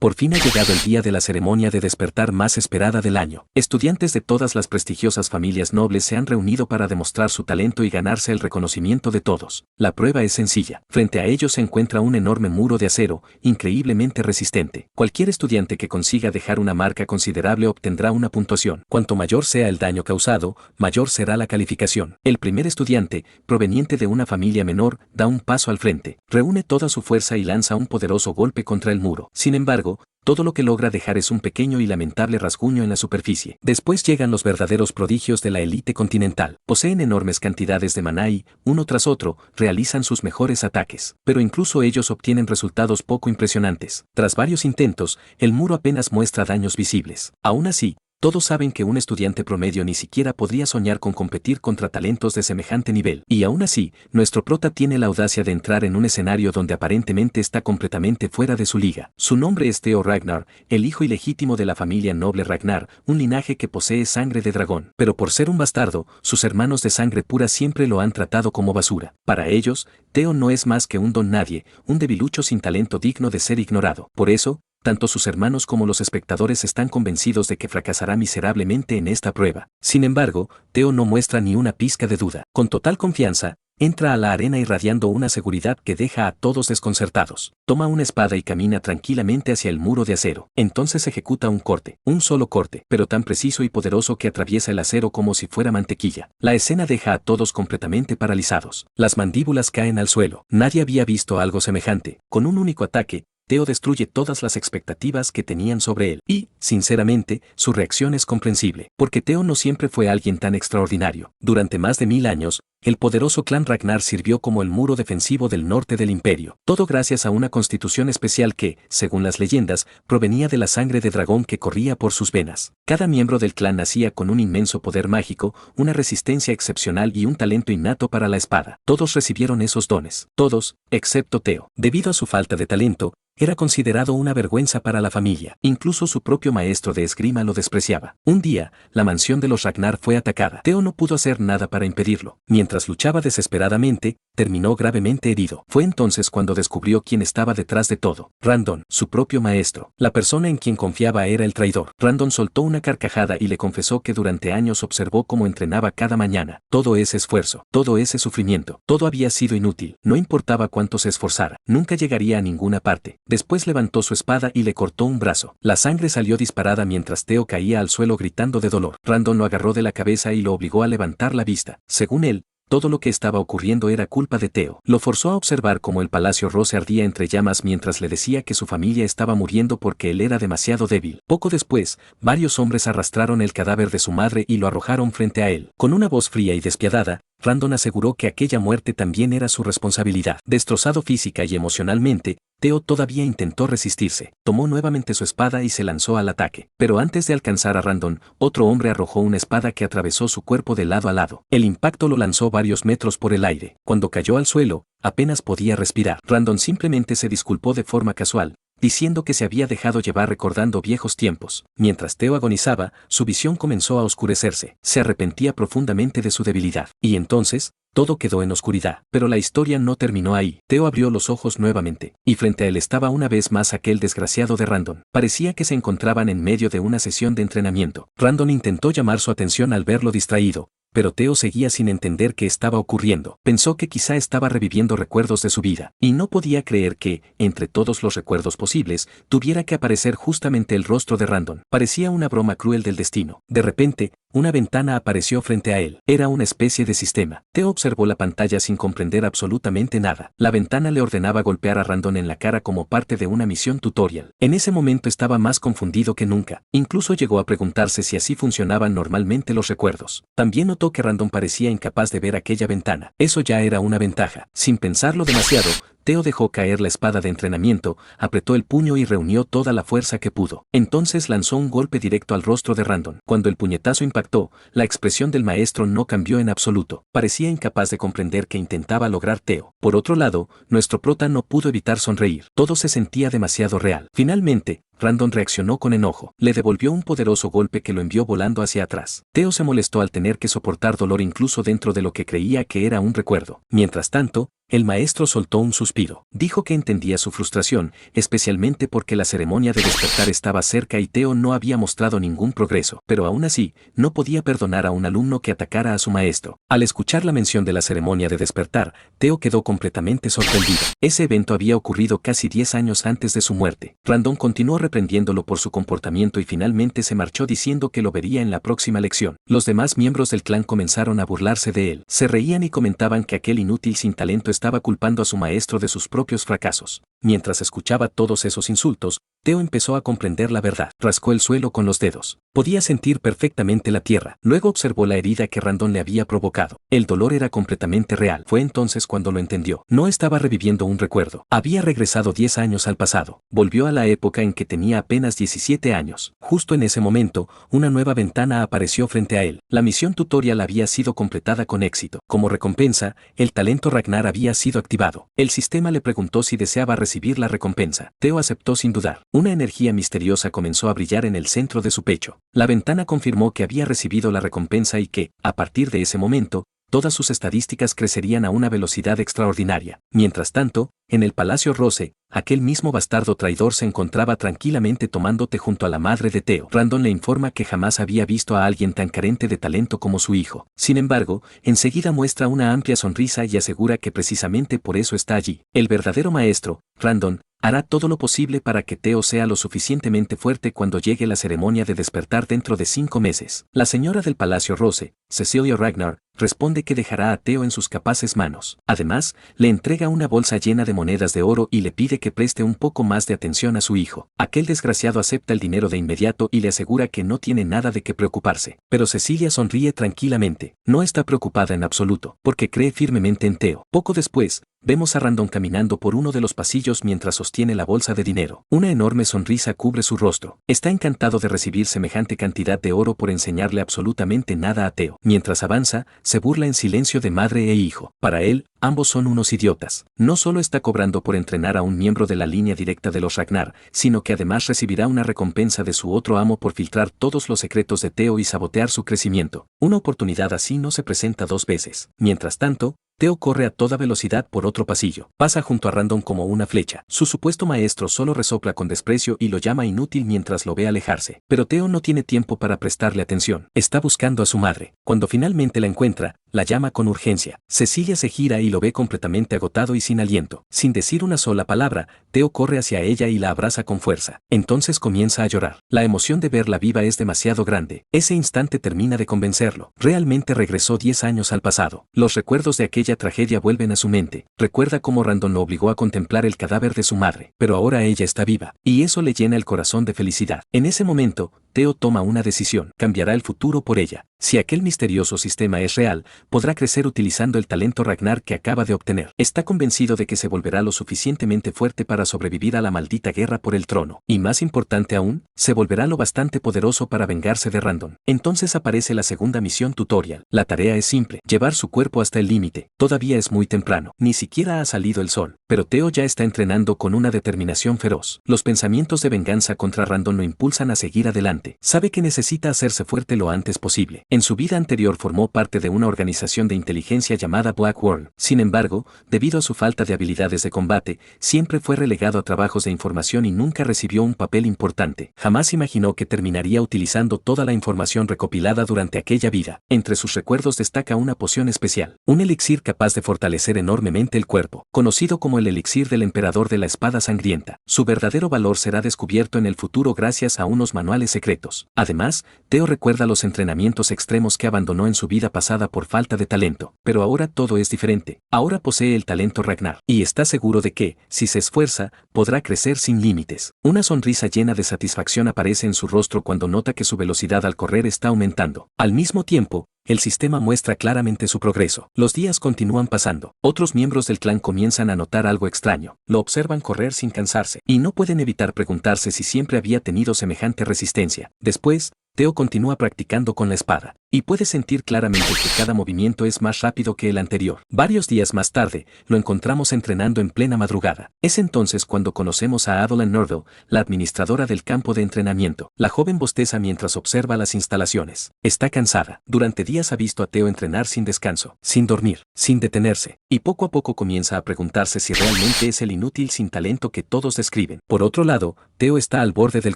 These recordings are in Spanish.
Por fin ha llegado el día de la ceremonia de despertar más esperada del año. Estudiantes de todas las prestigiosas familias nobles se han reunido para demostrar su talento y ganarse el reconocimiento de todos. La prueba es sencilla. Frente a ellos se encuentra un enorme muro de acero, increíblemente resistente. Cualquier estudiante que consiga dejar una marca considerable obtendrá una puntuación. Cuanto mayor sea el daño causado, mayor será la calificación. El primer estudiante, proveniente de una familia menor, da un paso al frente, reúne toda su fuerza y lanza un poderoso golpe contra el muro. Sin embargo, todo lo que logra dejar es un pequeño y lamentable rasguño en la superficie. Después llegan los verdaderos prodigios de la élite continental. Poseen enormes cantidades de maná y, uno tras otro, realizan sus mejores ataques. Pero incluso ellos obtienen resultados poco impresionantes. Tras varios intentos, el muro apenas muestra daños visibles. Aún así, todos saben que un estudiante promedio ni siquiera podría soñar con competir contra talentos de semejante nivel. Y aún así, nuestro prota tiene la audacia de entrar en un escenario donde aparentemente está completamente fuera de su liga. Su nombre es Theo Ragnar, el hijo ilegítimo de la familia noble Ragnar, un linaje que posee sangre de dragón. Pero por ser un bastardo, sus hermanos de sangre pura siempre lo han tratado como basura. Para ellos, Theo no es más que un don nadie, un debilucho sin talento digno de ser ignorado. Por eso, tanto sus hermanos como los espectadores están convencidos de que fracasará miserablemente en esta prueba. Sin embargo, Theo no muestra ni una pizca de duda. Con total confianza, entra a la arena irradiando una seguridad que deja a todos desconcertados. Toma una espada y camina tranquilamente hacia el muro de acero. Entonces ejecuta un corte, un solo corte, pero tan preciso y poderoso que atraviesa el acero como si fuera mantequilla. La escena deja a todos completamente paralizados. Las mandíbulas caen al suelo. Nadie había visto algo semejante. Con un único ataque, Theo destruye todas las expectativas que tenían sobre él. Y, sinceramente, su reacción es comprensible, porque Theo no siempre fue alguien tan extraordinario. Durante más de 1000 años, el poderoso clan Ragnar sirvió como el muro defensivo del norte del imperio. Todo gracias a una constitución especial que, según las leyendas, provenía de la sangre de dragón que corría por sus venas. Cada miembro del clan nacía con un inmenso poder mágico, una resistencia excepcional y un talento innato para la espada. Todos recibieron esos dones. Todos, excepto Theo. Debido a su falta de talento, era considerado una vergüenza para la familia. Incluso su propio maestro de esgrima lo despreciaba. Un día, la mansión de los Ragnar fue atacada. Theo no pudo hacer nada para impedirlo. Mientras luchaba desesperadamente, terminó gravemente herido. Fue entonces cuando descubrió quién estaba detrás de todo. Randon, su propio maestro. La persona en quien confiaba era el traidor. Randon soltó una carcajada y le confesó que durante años observó cómo entrenaba cada mañana. Todo ese esfuerzo, todo ese sufrimiento, todo había sido inútil. No importaba cuánto se esforzara, nunca llegaría a ninguna parte. Después levantó su espada y le cortó un brazo. La sangre salió disparada mientras Theo caía al suelo gritando de dolor. Randon lo agarró de la cabeza y lo obligó a levantar la vista. Según él, todo lo que estaba ocurriendo era culpa de Theo. Lo forzó a observar cómo el palacio Rose ardía entre llamas mientras le decía que su familia estaba muriendo porque él era demasiado débil. Poco después, varios hombres arrastraron el cadáver de su madre y lo arrojaron frente a él. Con una voz fría y despiadada, Randon aseguró que aquella muerte también era su responsabilidad. Destrozado física y emocionalmente, Theo todavía intentó resistirse. Tomó nuevamente su espada y se lanzó al ataque. Pero antes de alcanzar a Randon, otro hombre arrojó una espada que atravesó su cuerpo de lado a lado. El impacto lo lanzó varios metros por el aire. Cuando cayó al suelo, apenas podía respirar. Randon simplemente se disculpó de forma casual, diciendo que se había dejado llevar recordando viejos tiempos. Mientras Theo agonizaba, su visión comenzó a oscurecerse. Se arrepentía profundamente de su debilidad. Y entonces, todo quedó en oscuridad. Pero la historia no terminó ahí. Theo abrió los ojos nuevamente, y frente a él estaba una vez más aquel desgraciado de Randon. Parecía que se encontraban en medio de una sesión de entrenamiento. Randon intentó llamar su atención al verlo distraído, pero Theo seguía sin entender qué estaba ocurriendo. Pensó que quizá estaba reviviendo recuerdos de su vida, y no podía creer que, entre todos los recuerdos posibles, tuviera que aparecer justamente el rostro de Randon. Parecía una broma cruel del destino. De repente, una ventana apareció frente a él. Era una especie de sistema. Theo observó la pantalla sin comprender absolutamente nada. La ventana le ordenaba golpear a Randon en la cara como parte de una misión tutorial. En ese momento estaba más confundido que nunca. Incluso llegó a preguntarse si así funcionaban normalmente los recuerdos. También notó que Randon parecía incapaz de ver aquella ventana. Eso ya era una ventaja. Sin pensarlo demasiado, Theo dejó caer la espada de entrenamiento, apretó el puño y reunió toda la fuerza que pudo. Entonces lanzó un golpe directo al rostro de Randon. Cuando el puñetazo impactó, la expresión del maestro no cambió en absoluto. Parecía incapaz de comprender qué intentaba lograr Theo. Por otro lado, nuestro prota no pudo evitar sonreír. Todo se sentía demasiado real. Finalmente, Randon reaccionó con enojo. Le devolvió un poderoso golpe que lo envió volando hacia atrás. Theo se molestó al tener que soportar dolor incluso dentro de lo que creía que era un recuerdo. Mientras tanto, El maestro soltó un suspiro. Dijo que entendía su frustración, especialmente porque la ceremonia de despertar estaba cerca y Teo no había mostrado ningún progreso. Pero aún así, no podía perdonar a un alumno que atacara a su maestro. Al escuchar la mención de la ceremonia de despertar, Teo quedó completamente sorprendido. Ese evento había ocurrido casi 10 años antes de su muerte. Randón continuó reprendiéndolo por su comportamiento y finalmente se marchó diciendo que lo vería en la próxima lección. Los demás miembros del clan comenzaron a burlarse de él. Se reían y comentaban que aquel inútil sin talento estaba culpando a su maestro de sus propios fracasos. Mientras escuchaba todos esos insultos, Teo empezó a comprender la verdad. Rascó el suelo con los dedos. Podía sentir perfectamente la tierra. Luego observó la herida que Randón le había provocado. El dolor era completamente real. Fue entonces cuando lo entendió. No estaba reviviendo un recuerdo. Había regresado 10 años al pasado. Volvió a la época en que tenía apenas 17 años. Justo en ese momento, una nueva ventana apareció frente a él. La misión tutorial había sido completada con éxito. Como recompensa, el talento Ragnar había sido activado. El sistema le preguntó si deseaba recibir la recompensa. Teo aceptó sin dudar. Una energía misteriosa comenzó a brillar en el centro de su pecho. La ventana confirmó que había recibido la recompensa y que, a partir de ese momento, todas sus estadísticas crecerían a una velocidad extraordinaria. Mientras tanto, en el Palacio Rose, aquel mismo bastardo traidor se encontraba tranquilamente tomando té junto a la madre de Teo. Randón le informa que jamás había visto a alguien tan carente de talento como su hijo. Sin embargo, enseguida muestra una amplia sonrisa y asegura que precisamente por eso está allí. El verdadero maestro, Randón, hará todo lo posible para que Teo sea lo suficientemente fuerte cuando llegue la ceremonia de despertar dentro de 5 meses. La señora del Palacio Rose, Cecilia Ragnar, responde que dejará a Teo en sus capaces manos. Además, le entrega una bolsa llena de monedas de oro y le pide que preste un poco más de atención a su hijo. Aquel desgraciado acepta el dinero de inmediato y le asegura que no tiene nada de qué preocuparse. Pero Cecilia sonríe tranquilamente. No está preocupada en absoluto, porque cree firmemente en Teo. Poco después, vemos a Randón caminando por uno de los pasillos mientras sostiene la bolsa de dinero. Una enorme sonrisa cubre su rostro. Está encantado de recibir semejante cantidad de oro por enseñarle absolutamente nada a Teo. Mientras avanza, se burla en silencio de madre e hijo. Para él, ambos son unos idiotas. No solo está cobrando por entrenar a un miembro de la línea directa de los Ragnar, sino que además recibirá una recompensa de su otro amo por filtrar todos los secretos de Teo y sabotear su crecimiento. Una oportunidad así no se presenta 2 veces. Mientras tanto, Teo corre a toda velocidad por otro pasillo. Pasa junto a Randón como una flecha. Su supuesto maestro solo resopla con desprecio y lo llama inútil mientras lo ve alejarse. Pero Teo no tiene tiempo para prestarle atención. Está buscando a su madre. Cuando finalmente la encuentra, la llama con urgencia. Cecilia se gira y lo ve completamente agotado y sin aliento. Sin decir una sola palabra, Teo corre hacia ella y la abraza con fuerza. Entonces comienza a llorar. La emoción de verla viva es demasiado grande. Ese instante termina de convencerlo. Realmente regresó 10 años al pasado. Los recuerdos de aquella tragedia vuelven a su mente. Recuerda cómo Randón lo obligó a contemplar el cadáver de su madre. Pero ahora ella está viva. Y eso le llena el corazón de felicidad. En ese momento, Teo toma una decisión. Cambiará el futuro por ella. Si aquel misterioso sistema es real, podrá crecer utilizando el talento Ragnar que acaba de obtener. Está convencido de que se volverá lo suficientemente fuerte para sobrevivir a la maldita guerra por el trono. Y más importante aún, se volverá lo bastante poderoso para vengarse de Randón. Entonces aparece la segunda misión tutorial. La tarea es simple: llevar su cuerpo hasta el límite. Todavía es muy temprano. Ni siquiera ha salido el sol. Pero Teo ya está entrenando con una determinación feroz. Los pensamientos de venganza contra Randón lo impulsan a seguir adelante. Sabe que necesita hacerse fuerte lo antes posible. En su vida anterior formó parte de una organización de inteligencia llamada Black World. Sin embargo, debido a su falta de habilidades de combate, siempre fue relegado a trabajos de información y nunca recibió un papel importante. Jamás imaginó que terminaría utilizando toda la información recopilada durante aquella vida. Entre sus recuerdos destaca una poción especial, un elixir capaz de fortalecer enormemente el cuerpo, conocido como el elixir del emperador de la espada sangrienta. Su verdadero valor será descubierto en el futuro gracias a unos manuales secretos. Además, Teo recuerda los entrenamientos extremos que abandonó en su vida pasada por falta de talento. Pero ahora todo es diferente. Ahora posee el talento Ragnar. Y está seguro de que, si se esfuerza, podrá crecer sin límites. Una sonrisa llena de satisfacción aparece en su rostro cuando nota que su velocidad al correr está aumentando. Al mismo tiempo, el sistema muestra claramente su progreso. Los días continúan pasando. Otros miembros del clan comienzan a notar algo extraño. Lo observan correr sin cansarse. Y no pueden evitar preguntarse si siempre había tenido semejante resistencia. Después, Teo continúa practicando con la espada, y puede sentir claramente que cada movimiento es más rápido que el anterior. Varios días más tarde, lo encontramos entrenando en plena madrugada. Es entonces cuando conocemos a Adeline Norville, la administradora del campo de entrenamiento. La joven bosteza mientras observa las instalaciones. Está cansada. Durante días ha visto a Teo entrenar sin descanso, sin dormir, sin detenerse, y poco a poco comienza a preguntarse si realmente es el inútil sin talento que todos describen. Por otro lado, Teo está al borde del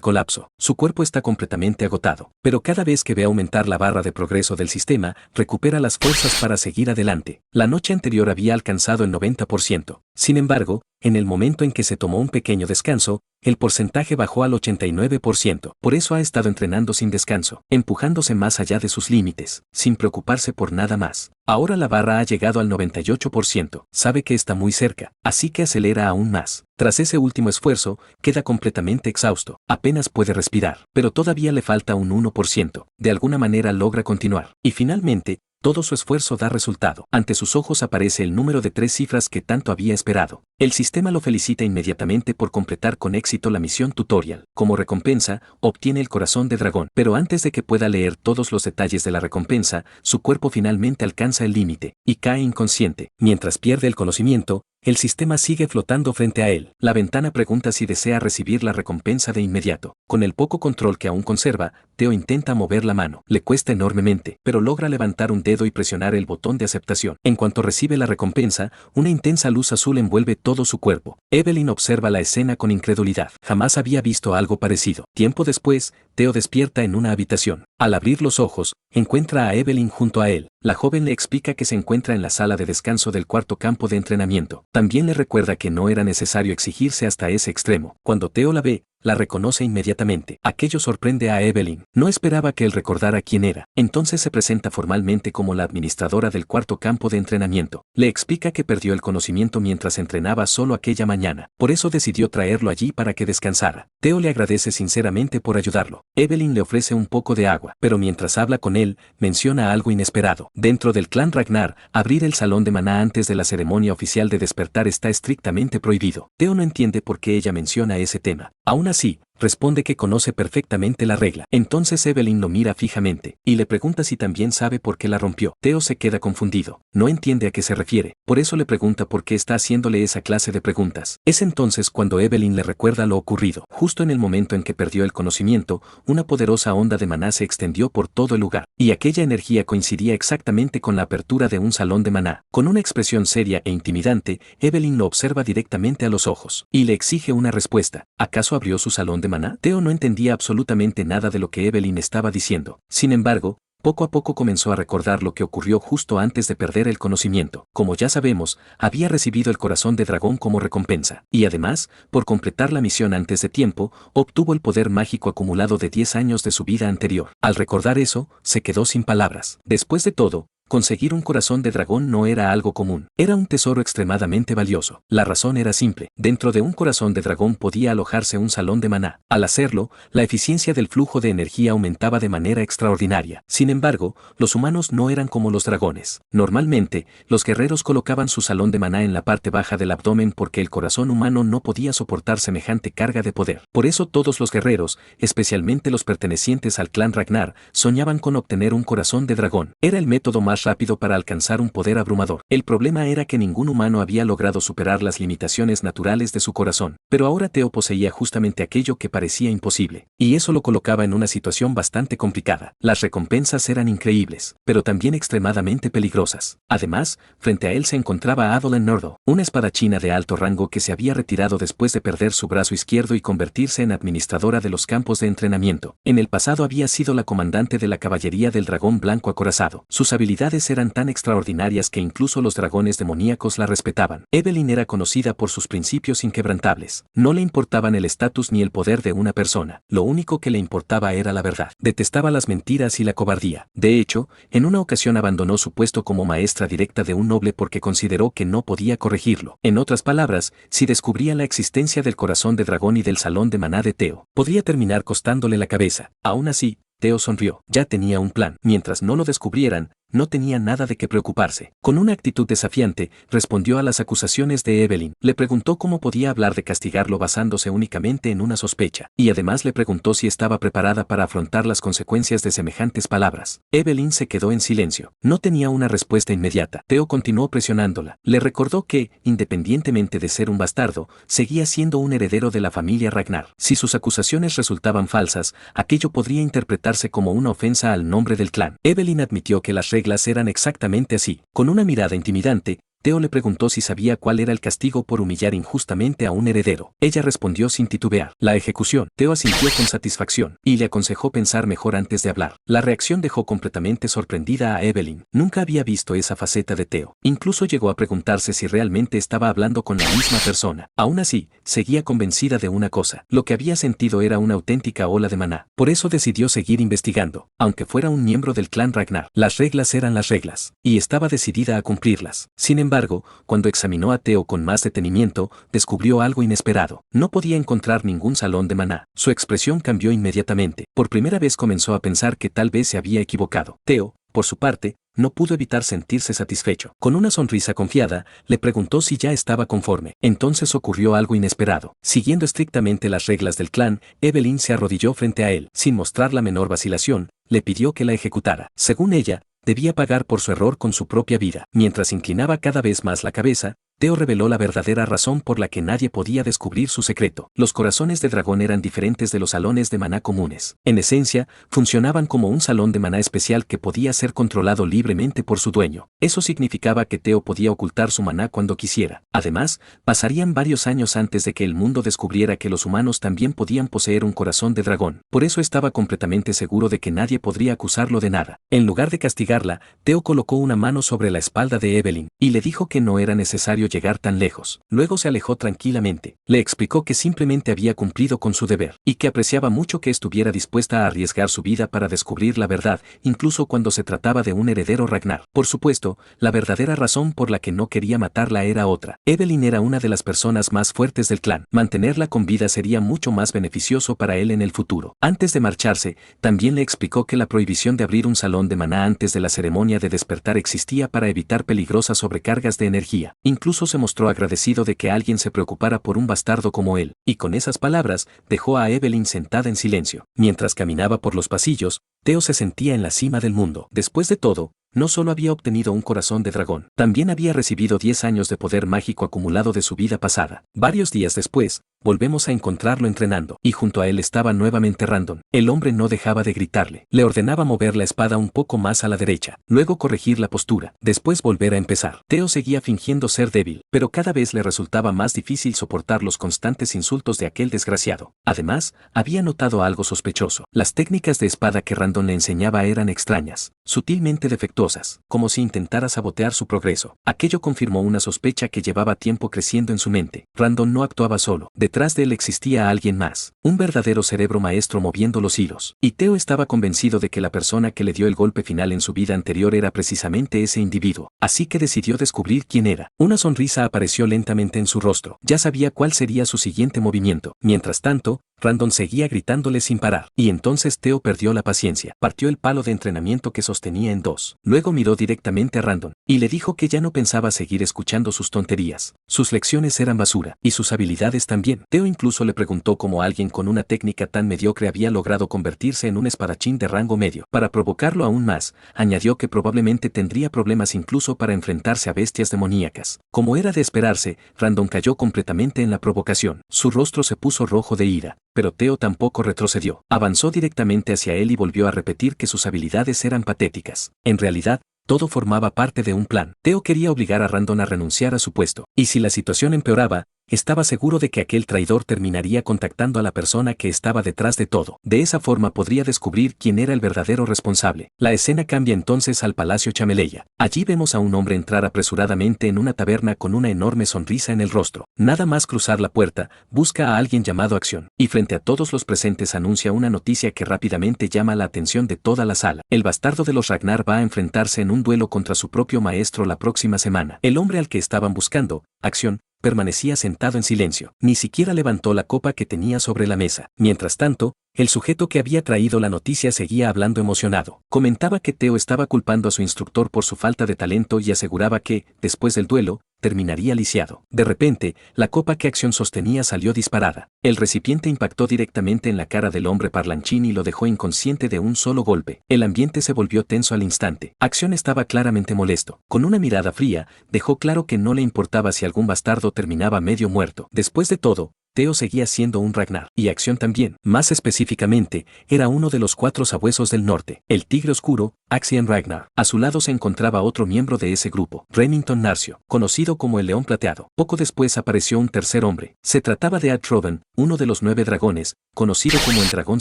colapso. Su cuerpo está completamente agotado, pero cada vez que ve aumentar la barra de progreso del sistema, recupera las fuerzas para seguir adelante. La noche anterior había alcanzado el 90%. Sin embargo, en el momento en que se tomó un pequeño descanso, el porcentaje bajó al 89%. Por eso ha estado entrenando sin descanso, empujándose más allá de sus límites, sin preocuparse por nada más. Ahora la barra ha llegado al 98%. Sabe que está muy cerca, así que acelera aún más. Tras ese último esfuerzo, queda completamente exhausto. Apenas puede respirar, pero todavía le falta un 1%. De alguna manera logra continuar. Y finalmente, todo su esfuerzo da resultado. Ante sus ojos aparece el número de 3 cifras que tanto había esperado. El sistema lo felicita inmediatamente por completar con éxito la misión tutorial. Como recompensa, obtiene el corazón de dragón. Pero antes de que pueda leer todos los detalles de la recompensa, su cuerpo finalmente alcanza el límite y cae inconsciente. Mientras pierde el conocimiento, el sistema sigue flotando frente a él. La ventana pregunta si desea recibir la recompensa de inmediato. Con el poco control que aún conserva, Teo intenta mover la mano. Le cuesta enormemente, pero logra levantar un dedo y presionar el botón de aceptación. En cuanto recibe la recompensa, una intensa luz azul envuelve todo su cuerpo. Evelyn observa la escena con incredulidad. Jamás había visto algo parecido. Tiempo después, Teo despierta en una habitación. Al abrir los ojos, encuentra a Evelyn junto a él. La joven le explica que se encuentra en la sala de descanso del cuarto campo de entrenamiento. También le recuerda que no era necesario exigirse hasta ese extremo. Cuando Teo la ve, la reconoce inmediatamente. Aquello sorprende a Evelyn. No esperaba que él recordara quién era. Entonces se presenta formalmente como la administradora del cuarto campo de entrenamiento. Le explica que perdió el conocimiento mientras entrenaba solo aquella mañana. Por eso decidió traerlo allí para que descansara. Teo le agradece sinceramente por ayudarlo. Evelyn le ofrece un poco de agua, pero mientras habla con él, menciona algo inesperado. Dentro del clan Ragnar, abrir el salón de maná antes de la ceremonia oficial de despertar está estrictamente prohibido. Teo no entiende por qué ella menciona ese tema. Aún así, responde que conoce perfectamente la regla. Entonces Evelyn lo mira fijamente y le pregunta si también sabe por qué la rompió. Teo se queda confundido. No entiende a qué se refiere. Por eso le pregunta por qué está haciéndole esa clase de preguntas. Es entonces cuando Evelyn le recuerda lo ocurrido. Justo en el momento en que perdió el conocimiento, una poderosa onda de maná se extendió por todo el lugar. Y aquella energía coincidía exactamente con la apertura de un salón de maná. Con una expresión seria e intimidante, Evelyn lo observa directamente a los ojos y le exige una respuesta. ¿Acaso abrió su salón de maná? Teo no entendía absolutamente nada de lo que Evelyn estaba diciendo. Sin embargo, poco a poco comenzó a recordar lo que ocurrió justo antes de perder el conocimiento. Como ya sabemos, había recibido el corazón de dragón como recompensa. Y además, por completar la misión antes de tiempo, obtuvo el poder mágico acumulado de 10 años de su vida anterior. Al recordar eso, se quedó sin palabras. Después de todo, conseguir un corazón de dragón no era algo común. Era un tesoro extremadamente valioso. La razón era simple. Dentro de un corazón de dragón podía alojarse un salón de maná. Al hacerlo, la eficiencia del flujo de energía aumentaba de manera extraordinaria. Sin embargo, los humanos no eran como los dragones. Normalmente, los guerreros colocaban su salón de maná en la parte baja del abdomen porque el corazón humano no podía soportar semejante carga de poder. Por eso todos los guerreros, especialmente los pertenecientes al clan Ragnar, soñaban con obtener un corazón de dragón. Era el método más rápido para alcanzar un poder abrumador. El problema era que ningún humano había logrado superar las limitaciones naturales de su corazón. Pero ahora Teo poseía justamente aquello que parecía imposible. Y eso lo colocaba en una situación bastante complicada. Las recompensas eran increíbles, pero también extremadamente peligrosas. Además, frente a él se encontraba Adeline Norville, una espadachina de alto rango que se había retirado después de perder su brazo izquierdo y convertirse en administradora de los campos de entrenamiento. En el pasado había sido la comandante de la caballería del dragón blanco acorazado. Sus habilidades eran tan extraordinarias que incluso los dragones demoníacos la respetaban. Evelyn era conocida por sus principios inquebrantables. No le importaban el estatus ni el poder de una persona. Lo único que le importaba era la verdad. Detestaba las mentiras y la cobardía. De hecho, en una ocasión abandonó su puesto como maestra directa de un noble porque consideró que no podía corregirlo. En otras palabras, si descubría la existencia del corazón de dragón y del salón de maná de Teo, podría terminar costándole la cabeza. Aún así, Teo sonrió. Ya tenía un plan. Mientras no lo descubrieran, no tenía nada de qué preocuparse. Con una actitud desafiante, respondió a las acusaciones de Evelyn. Le preguntó cómo podía hablar de castigarlo basándose únicamente en una sospecha, y además le preguntó si estaba preparada para afrontar las consecuencias de semejantes palabras. Evelyn se quedó en silencio. No tenía una respuesta inmediata. Theo continuó presionándola. Le recordó que, independientemente de ser un bastardo, seguía siendo un heredero de la familia Ragnar. Si sus acusaciones resultaban falsas, aquello podría interpretarse como una ofensa al nombre del clan. Evelyn admitió que las reglas eran exactamente así. Con una mirada intimidante, Theo le preguntó si sabía cuál era el castigo por humillar injustamente a un heredero. Ella respondió sin titubear: la ejecución. Theo asintió con satisfacción, y le aconsejó pensar mejor antes de hablar. La reacción dejó completamente sorprendida a Evelyn. Nunca había visto esa faceta de Theo. Incluso llegó a preguntarse si realmente estaba hablando con la misma persona. Aún así, seguía convencida de una cosa: lo que había sentido era una auténtica ola de maná. Por eso decidió seguir investigando. Aunque fuera un miembro del clan Ragnar, las reglas eran las reglas, y estaba decidida a cumplirlas. Sin embargo, cuando examinó a Theo con más detenimiento, descubrió algo inesperado. No podía encontrar ningún salón de maná. Su expresión cambió inmediatamente. Por primera vez comenzó a pensar que tal vez se había equivocado. Theo, por su parte, no pudo evitar sentirse satisfecho. Con una sonrisa confiada, le preguntó si ya estaba conforme. Entonces ocurrió algo inesperado. Siguiendo estrictamente las reglas del clan, Evelyn se arrodilló frente a él. Sin mostrar la menor vacilación, le pidió que la ejecutara. Según ella, debía pagar por su error con su propia vida. Mientras inclinaba cada vez más la cabeza, Theo reveló la verdadera razón por la que nadie podía descubrir su secreto. Los corazones de dragón eran diferentes de los salones de maná comunes. En esencia, funcionaban como un salón de maná especial que podía ser controlado libremente por su dueño. Eso significaba que Theo podía ocultar su maná cuando quisiera. Además, pasarían varios años antes de que el mundo descubriera que los humanos también podían poseer un corazón de dragón. Por eso estaba completamente seguro de que nadie podría acusarlo de nada. En lugar de castigarla, Theo colocó una mano sobre la espalda de Evelyn y le dijo que no era necesario llegar tan lejos. Luego se alejó tranquilamente. Le explicó que simplemente había cumplido con su deber, y que apreciaba mucho que estuviera dispuesta a arriesgar su vida para descubrir la verdad, incluso cuando se trataba de un heredero Ragnar. Por supuesto, la verdadera razón por la que no quería matarla era otra. Evelyn era una de las personas más fuertes del clan. Mantenerla con vida sería mucho más beneficioso para él en el futuro. Antes de marcharse, también le explicó que la prohibición de abrir un salón de maná antes de la ceremonia de despertar existía para evitar peligrosas sobrecargas de energía. Incluso se mostró agradecido de que alguien se preocupara por un bastardo como él, y con esas palabras, dejó a Evelyn sentada en silencio. Mientras caminaba por los pasillos, Theo se sentía en la cima del mundo. Después de todo, no solo había obtenido un corazón de dragón, también había recibido 10 años de poder mágico acumulado de su vida pasada. Varios días después, volvemos a encontrarlo entrenando, y junto a él estaba nuevamente Randon. El hombre no dejaba de gritarle. Le ordenaba mover la espada un poco más a la derecha, luego corregir la postura, después volver a empezar. Theo seguía fingiendo ser débil, pero cada vez le resultaba más difícil soportar los constantes insultos de aquel desgraciado. Además, había notado algo sospechoso. Las técnicas de espada que Randon le enseñaba eran extrañas, sutilmente defectuosas, como si intentara sabotear su progreso. Aquello confirmó una sospecha que llevaba tiempo creciendo en su mente. Randon no actuaba solo. Detrás de él existía alguien más, un verdadero cerebro maestro moviendo los hilos. Y Theo estaba convencido de que la persona que le dio el golpe final en su vida anterior era precisamente ese individuo. Así que decidió descubrir quién era. Una sonrisa apareció lentamente en su rostro. Ya sabía cuál sería su siguiente movimiento. Mientras tanto, Randon seguía gritándole sin parar. Y entonces Theo perdió la paciencia. Partió el palo de entrenamiento que sostenía en dos. Luego miró directamente a Randon y le dijo que ya no pensaba seguir escuchando sus tonterías. Sus lecciones eran basura, y sus habilidades también. Theo incluso le preguntó cómo alguien con una técnica tan mediocre había logrado convertirse en un espadachín de rango medio. Para provocarlo aún más, añadió que probablemente tendría problemas incluso para enfrentarse a bestias demoníacas. Como era de esperarse, Randon cayó completamente en la provocación. Su rostro se puso rojo de ira. Pero Theo tampoco retrocedió. Avanzó directamente hacia él y volvió a repetir que sus habilidades eran patéticas. En realidad, todo formaba parte de un plan. Theo quería obligar a Randon a renunciar a su puesto. Y si la situación empeoraba, estaba seguro de que aquel traidor terminaría contactando a la persona que estaba detrás de todo. De esa forma podría descubrir quién era el verdadero responsable. La escena cambia entonces al Palacio Chameleya. Allí vemos a un hombre entrar apresuradamente en una taberna con una enorme sonrisa en el rostro. Nada más cruzar la puerta, busca a alguien llamado Acción, y frente a todos los presentes anuncia una noticia que rápidamente llama la atención de toda la sala. El bastardo de los Ragnar va a enfrentarse en un duelo contra su propio maestro la próxima semana. El hombre al que estaban buscando, Acción, permanecía sentado en silencio. Ni siquiera levantó la copa que tenía sobre la mesa. Mientras tanto, El sujeto que había traído la noticia seguía hablando emocionado. Comentaba que Teo estaba culpando a su instructor por su falta de talento y aseguraba que, después del duelo, terminaría lisiado. De repente, la copa que Acción sostenía salió disparada. El recipiente impactó directamente en la cara del hombre parlanchín y lo dejó inconsciente de un solo golpe. El ambiente se volvió tenso al instante. Acción estaba claramente molesto. Con una mirada fría, dejó claro que no le importaba si algún bastardo terminaba medio muerto. Después de todo, Teo seguía siendo un Ragnar, y Acción también. Más específicamente, era uno de los 4 sabuesos del norte, el Tigre Oscuro, Axian Ragnar. A su lado se encontraba otro miembro de ese grupo, Remington Narcio, conocido como el León Plateado. Poco después apareció un tercer hombre. Se trataba de Ed Troven, uno de los 9 dragones, conocido como el Dragón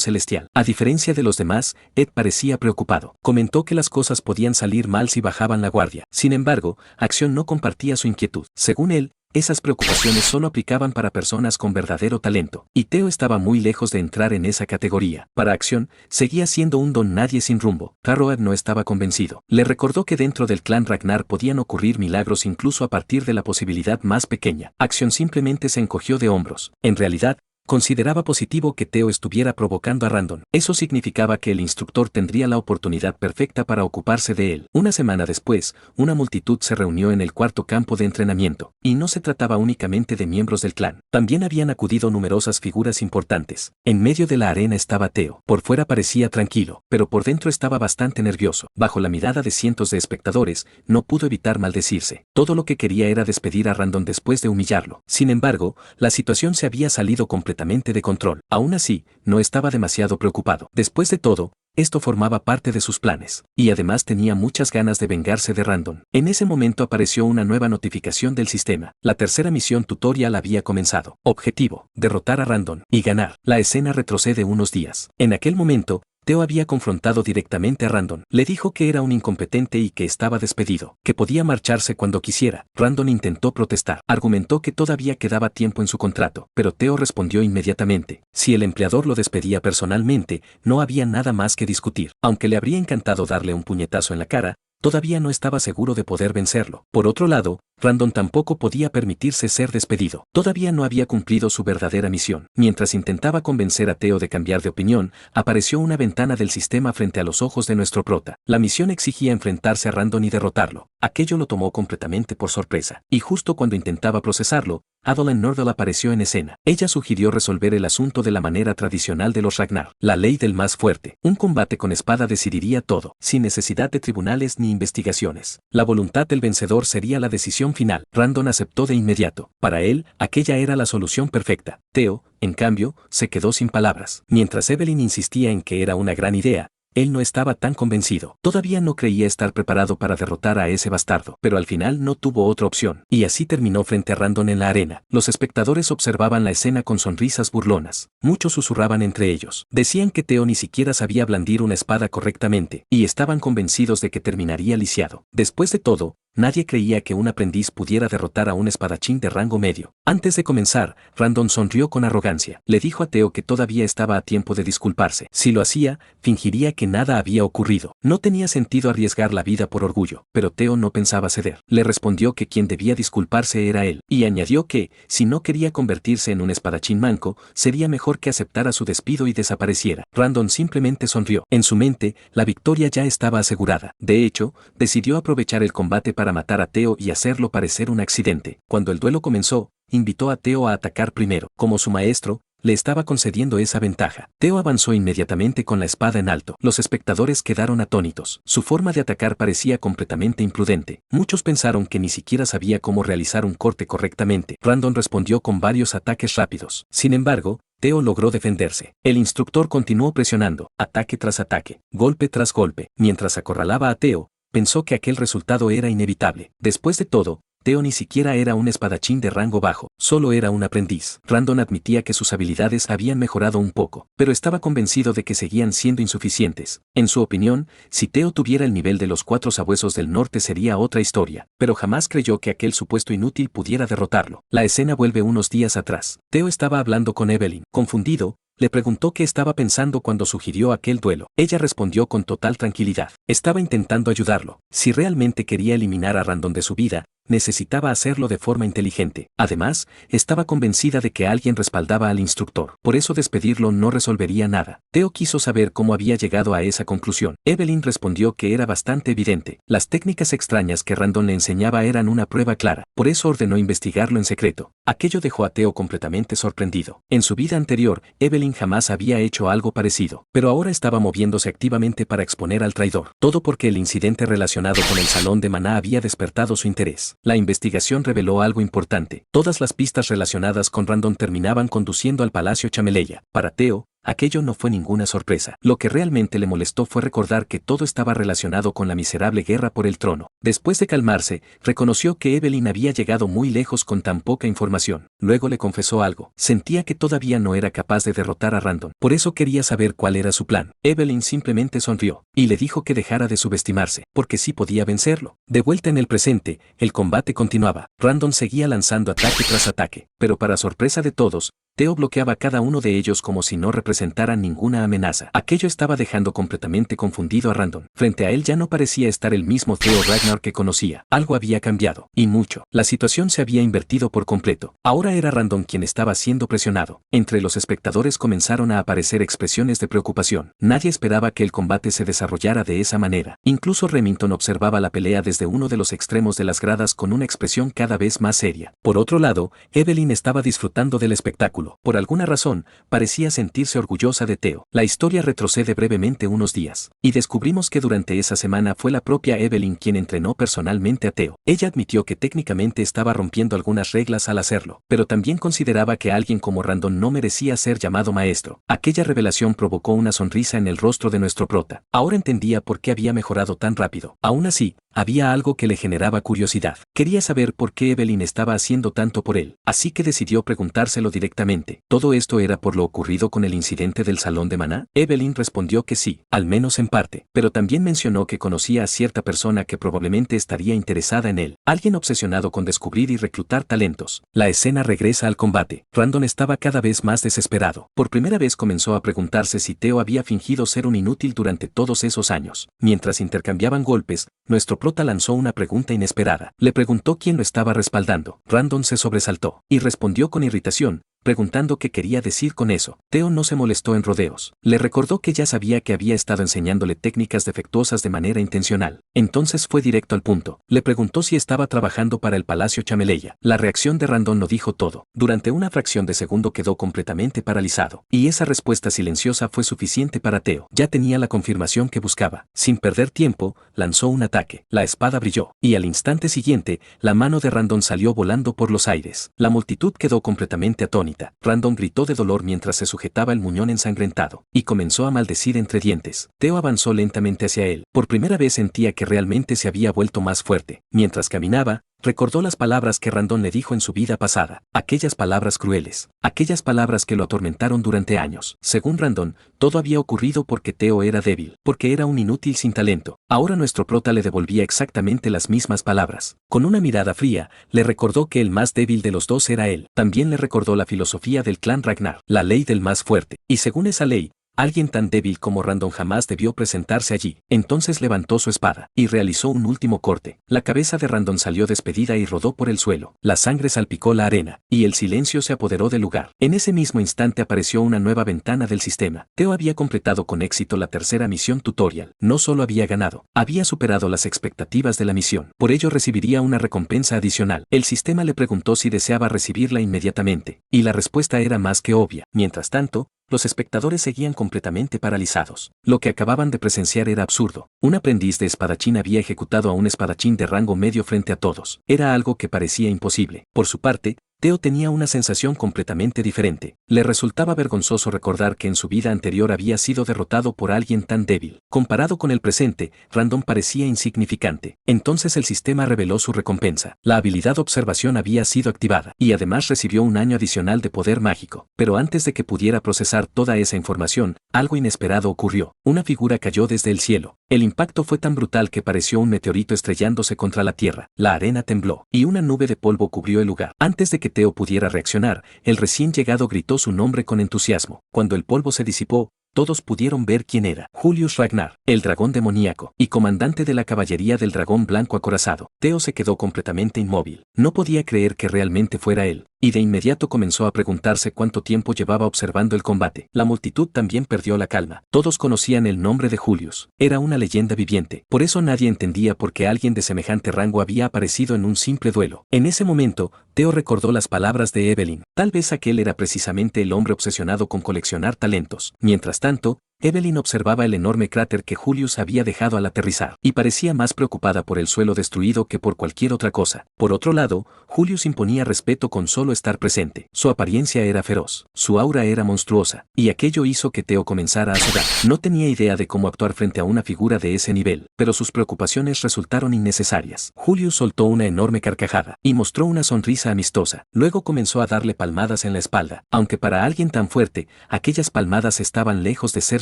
Celestial. A diferencia de los demás, Ed parecía preocupado. Comentó que las cosas podían salir mal si bajaban la guardia. Sin embargo, Acción no compartía su inquietud. Según él, esas preocupaciones solo aplicaban para personas con verdadero talento, y Teo estaba muy lejos de entrar en esa categoría. Para Acción, seguía siendo un don nadie sin rumbo. Harroad no estaba convencido. Le recordó que dentro del clan Ragnar podían ocurrir milagros incluso a partir de la posibilidad más pequeña. Acción simplemente se encogió de hombros. En realidad, consideraba positivo que Teo estuviera provocando a Randon. Eso significaba que el instructor tendría la oportunidad perfecta para ocuparse de él. Una semana después, una multitud se reunió en el cuarto campo de entrenamiento, y no se trataba únicamente de miembros del clan. También habían acudido numerosas figuras importantes. En medio de la arena estaba Teo. Por fuera parecía tranquilo, pero por dentro estaba bastante nervioso. Bajo la mirada de cientos de espectadores, no pudo evitar maldecirse. Todo lo que quería era despedir a Randon después de humillarlo. Sin embargo, la situación se había salido completamente de control. Aún así, no estaba demasiado preocupado. Después de todo, esto formaba parte de sus planes, y además tenía muchas ganas de vengarse de Randon. En ese momento apareció una nueva notificación del sistema. La tercera misión tutorial había comenzado. Objetivo: derrotar a Randon y ganar. La escena retrocede unos días. En aquel momento, Teo había confrontado directamente a Randon. Le dijo que era un incompetente y que estaba despedido, que podía marcharse cuando quisiera. Randon intentó protestar. Argumentó que todavía quedaba tiempo en su contrato, pero Teo respondió inmediatamente. Si el empleador lo despedía personalmente, no había nada más que discutir. Aunque le habría encantado darle un puñetazo en la cara, todavía no estaba seguro de poder vencerlo. Por otro lado, Randon tampoco podía permitirse ser despedido. Todavía no había cumplido su verdadera misión. Mientras intentaba convencer a Teo de cambiar de opinión, apareció una ventana del sistema frente a los ojos de nuestro prota. La misión exigía enfrentarse a Randon y derrotarlo. Aquello lo tomó completamente por sorpresa. Y justo cuando intentaba procesarlo, Adolin Nordal apareció en escena. Ella sugirió resolver el asunto de la manera tradicional de los Ragnar. La ley del más fuerte. Un combate con espada decidiría todo, sin necesidad de tribunales ni investigaciones. La voluntad del vencedor sería la decisión final. Randon aceptó de inmediato. Para él, aquella era la solución perfecta. Teo, en cambio, se quedó sin palabras. Mientras Evelyn insistía en que era una gran idea, él no estaba tan convencido. Todavía no creía estar preparado para derrotar a ese bastardo, pero al final no tuvo otra opción. Y así terminó frente a Randon en la arena. Los espectadores observaban la escena con sonrisas burlonas. Muchos susurraban entre ellos. Decían que Teo ni siquiera sabía blandir una espada correctamente, y estaban convencidos de que terminaría lisiado. Después de todo, nadie creía que un aprendiz pudiera derrotar a un espadachín de rango medio. Antes de comenzar, Randon sonrió con arrogancia. Le dijo a Teo que todavía estaba a tiempo de disculparse. Si lo hacía, fingiría que nada había ocurrido. No tenía sentido arriesgar la vida por orgullo, pero Teo no pensaba ceder. Le respondió que quien debía disculparse era él, y añadió que, si no quería convertirse en un espadachín manco, sería mejor que aceptara su despido y desapareciera. Randon simplemente sonrió. En su mente, la victoria ya estaba asegurada. De hecho, decidió aprovechar el combate para matar a Teo y hacerlo parecer un accidente. Cuando el duelo comenzó, invitó a Teo a atacar primero. Como su maestro, le estaba concediendo esa ventaja. Teo avanzó inmediatamente con la espada en alto. Los espectadores quedaron atónitos. Su forma de atacar parecía completamente imprudente. Muchos pensaron que ni siquiera sabía cómo realizar un corte correctamente. Randon respondió con varios ataques rápidos. Sin embargo, Teo logró defenderse. El instructor continuó presionando, ataque tras ataque, golpe tras golpe. Mientras acorralaba a Teo, pensó que aquel resultado era inevitable. Después de todo, Teo ni siquiera era un espadachín de rango bajo, solo era un aprendiz. Randon admitía que sus habilidades habían mejorado un poco, pero estaba convencido de que seguían siendo insuficientes. En su opinión, si Teo tuviera el nivel de los 4 sabuesos del norte sería otra historia, pero jamás creyó que aquel supuesto inútil pudiera derrotarlo. La escena vuelve unos días atrás. Teo estaba hablando con Evelyn. Confundido, le preguntó qué estaba pensando cuando sugirió aquel duelo. Ella respondió con total tranquilidad. Estaba intentando ayudarlo. Si realmente quería eliminar a Randon de su vida, necesitaba hacerlo de forma inteligente. Además, estaba convencida de que alguien respaldaba al instructor. Por eso despedirlo no resolvería nada. Theo quiso saber cómo había llegado a esa conclusión. Evelyn respondió que era bastante evidente. Las técnicas extrañas que Randon le enseñaba eran una prueba clara. Por eso ordenó investigarlo en secreto. Aquello dejó a Theo completamente sorprendido. En su vida anterior, Evelyn jamás había hecho algo parecido, pero ahora estaba moviéndose activamente para exponer al traidor. Todo porque el incidente relacionado con el Salón de Maná había despertado su interés. La investigación reveló algo importante. Todas las pistas relacionadas con Randon terminaban conduciendo al Palacio Chameleya. Para Theo, aquello no fue ninguna sorpresa. Lo que realmente le molestó fue recordar que todo estaba relacionado con la miserable guerra por el trono. Después de calmarse, reconoció que Evelyn había llegado muy lejos con tan poca información. Luego le confesó algo. Sentía que todavía no era capaz de derrotar a Randon. Por eso quería saber cuál era su plan. Evelyn simplemente sonrió y le dijo que dejara de subestimarse, porque sí podía vencerlo. De vuelta en el presente, el combate continuaba. Randon seguía lanzando ataque tras ataque, pero para sorpresa de todos, Theo bloqueaba cada uno de ellos como si no representaran ninguna amenaza. Aquello estaba dejando completamente confundido a Randon. Frente a él ya no parecía estar el mismo Theo Ragnar que conocía. Algo había cambiado, y mucho. La situación se había invertido por completo. Ahora era Randon quien estaba siendo presionado. Entre los espectadores comenzaron a aparecer expresiones de preocupación. Nadie esperaba que el combate se desarrollara de esa manera. Incluso Remington observaba la pelea desde uno de los extremos de las gradas con una expresión cada vez más seria. Por otro lado, Evelyn estaba disfrutando del espectáculo. Por alguna razón, parecía sentirse orgullosa de Theo. La historia retrocede brevemente unos días, y descubrimos que durante esa semana fue la propia Evelyn quien entrenó personalmente a Theo. Ella admitió que técnicamente estaba rompiendo algunas reglas al hacerlo, pero también consideraba que alguien como Randon no merecía ser llamado maestro. Aquella revelación provocó una sonrisa en el rostro de nuestro prota. Ahora entendía por qué había mejorado tan rápido. Aún así, había algo que le generaba curiosidad. Quería saber por qué Evelyn estaba haciendo tanto por él, así que decidió preguntárselo directamente. ¿Todo esto era por lo ocurrido con el incidente del Salón de Maná? Evelyn respondió que sí, al menos en parte, pero también mencionó que conocía a cierta persona que probablemente estaría interesada en él, alguien obsesionado con descubrir y reclutar talentos. La escena regresa al combate. Randon estaba cada vez más desesperado. Por primera vez comenzó a preguntarse si Theo había fingido ser un inútil durante todos esos años. Mientras intercambiaban golpes, nuestro prota lanzó una pregunta inesperada. Le preguntó quién lo estaba respaldando. Randon se sobresaltó y respondió con irritación, preguntando qué quería decir con eso. Theo no se molestó en rodeos. Le recordó que ya sabía que había estado enseñándole técnicas defectuosas de manera intencional. Entonces fue directo al punto. Le preguntó si estaba trabajando para el Palacio Chameleya. La reacción de Randon lo dijo todo. Durante una fracción de segundo quedó completamente paralizado. Y esa respuesta silenciosa fue suficiente para Theo. Ya tenía la confirmación que buscaba. Sin perder tiempo, lanzó un ataque. La espada brilló. Y al instante siguiente, la mano de Randon salió volando por los aires. La multitud quedó completamente atónita. Randon gritó de dolor mientras se sujetaba el muñón ensangrentado, y comenzó a maldecir entre dientes. Theo avanzó lentamente hacia él. Por primera vez sentía que realmente se había vuelto más fuerte. Mientras caminaba, recordó las palabras que Randon le dijo en su vida pasada, aquellas palabras crueles, aquellas palabras que lo atormentaron durante años. Según Randon, todo había ocurrido porque Theo era débil, porque era un inútil sin talento. Ahora nuestro prota le devolvía exactamente las mismas palabras. Con una mirada fría, le recordó que el más débil de los dos era él. También le recordó la filosofía del clan Ragnar, la ley del más fuerte. Y según esa ley, alguien tan débil como Randon jamás debió presentarse allí. Entonces levantó su espada y realizó un último corte. La cabeza de Randon salió despedida y rodó por el suelo. La sangre salpicó la arena y el silencio se apoderó del lugar. En ese mismo instante apareció una nueva ventana del sistema. Theo había completado con éxito la tercera misión tutorial. No solo había ganado, había superado las expectativas de la misión. Por ello recibiría una recompensa adicional. El sistema le preguntó si deseaba recibirla inmediatamente, y la respuesta era más que obvia. Mientras tanto, los espectadores seguían completamente paralizados. Lo que acababan de presenciar era absurdo. Un aprendiz de espadachín había ejecutado a un espadachín de rango medio frente a todos. Era algo que parecía imposible. Por su parte, Theo tenía una sensación completamente diferente. Le resultaba vergonzoso recordar que en su vida anterior había sido derrotado por alguien tan débil. Comparado con el presente, Randon parecía insignificante. Entonces el sistema reveló su recompensa. La habilidad observación había sido activada, y además recibió un año adicional de poder mágico. Pero antes de que pudiera procesar toda esa información, algo inesperado ocurrió. Una figura cayó desde el cielo. El impacto fue tan brutal que pareció un meteorito estrellándose contra la tierra. La arena tembló, y una nube de polvo cubrió el lugar. Antes de que Theo pudiera reaccionar, el recién llegado gritó su nombre con entusiasmo. Cuando el polvo se disipó, todos pudieron ver quién era. Julius Ragnar, el dragón demoníaco y comandante de la caballería del dragón blanco acorazado. Theo se quedó completamente inmóvil. No podía creer que realmente fuera él, y de inmediato comenzó a preguntarse cuánto tiempo llevaba observando el combate. La multitud también perdió la calma. Todos conocían el nombre de Julius. Era una leyenda viviente. Por eso nadie entendía por qué alguien de semejante rango había aparecido en un simple duelo. En ese momento, Theo recordó las palabras de Evelyn. Tal vez aquel era precisamente el hombre obsesionado con coleccionar talentos. Mientras tanto, Evelyn observaba el enorme cráter que Julius había dejado al aterrizar, y parecía más preocupada por el suelo destruido que por cualquier otra cosa. Por otro lado, Julius imponía respeto con solo estar presente. Su apariencia era feroz, su aura era monstruosa, y aquello hizo que Theo comenzara a sudar. No tenía idea de cómo actuar frente a una figura de ese nivel, pero sus preocupaciones resultaron innecesarias. Julius soltó una enorme carcajada, y mostró una sonrisa amistosa. Luego comenzó a darle palmadas en la espalda, aunque para alguien tan fuerte, aquellas palmadas estaban lejos de ser